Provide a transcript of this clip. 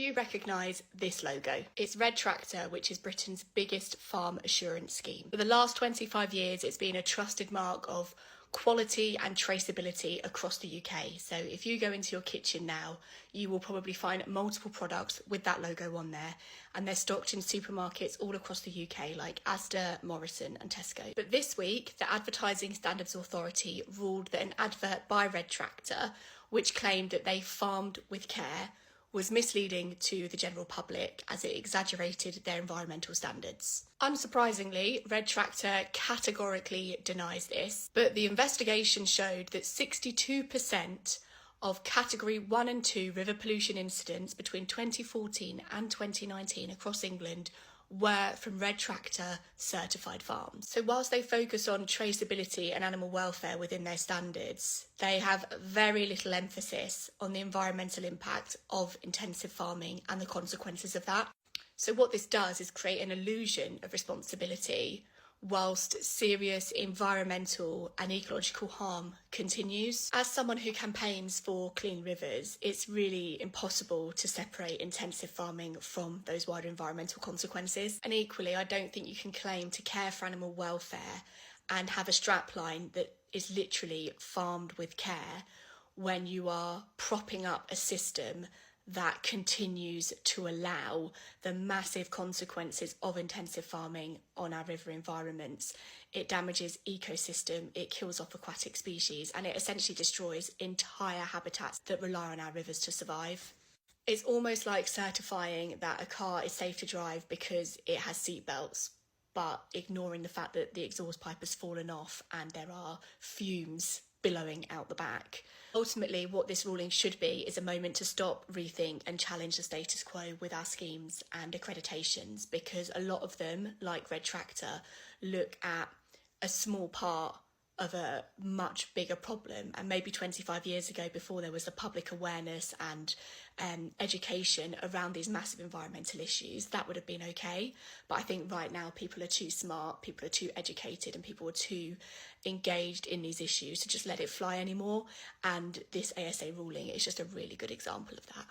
you recognise this logo? It's Red Tractor, which is Britain's biggest farm assurance scheme. For the last 25 years, it's been a trusted mark of quality and traceability across the UK. So if you go into your kitchen now, you will probably find multiple products with that logo on there, and they're stocked in supermarkets all across the UK like Asda, Morrison and Tesco. But this week, the Advertising Standards Authority ruled that an advert by Red Tractor, which claimed that they farmed with care, was misleading to the general public as it exaggerated their environmental standards. Unsurprisingly, Red Tractor categorically denies this, but the investigation showed that 62% of Category 1 and 2 river pollution incidents between 2014 and 2019 across England were from Red Tractor certified farms. So whilst they focus on traceability and animal welfare within their standards, they have very little emphasis on the environmental impact of intensive farming and the consequences of that. So what this does is create an illusion of responsibility whilst serious environmental and ecological harm continues. As someone who campaigns for clean rivers, it's really impossible to separate intensive farming from those wider environmental consequences. And equally, I don't think you can claim to care for animal welfare and have a strapline that is literally farmed with care when you are propping up a system that continues to allow the massive consequences of intensive farming on our river environments. It damages ecosystem, it kills off aquatic species, and it essentially destroys entire habitats that rely on our rivers to survive. It's almost like certifying that a car is safe to drive because it has seat belts, but ignoring the fact that the exhaust pipe has fallen off and there are fumes billowing out the back. Ultimately, what this ruling should be is a moment to stop, rethink and challenge the status quo with our schemes and accreditations, because a lot of them, like Red Tractor, look at a small part of a much bigger problem. And maybe 25 years ago, before there was the public awareness and education around these massive environmental issues, that would have been okay. But I think right now people are too smart, people are too educated and people are too engaged in these issues to just let it fly anymore. And this ASA ruling is just a really good example of that.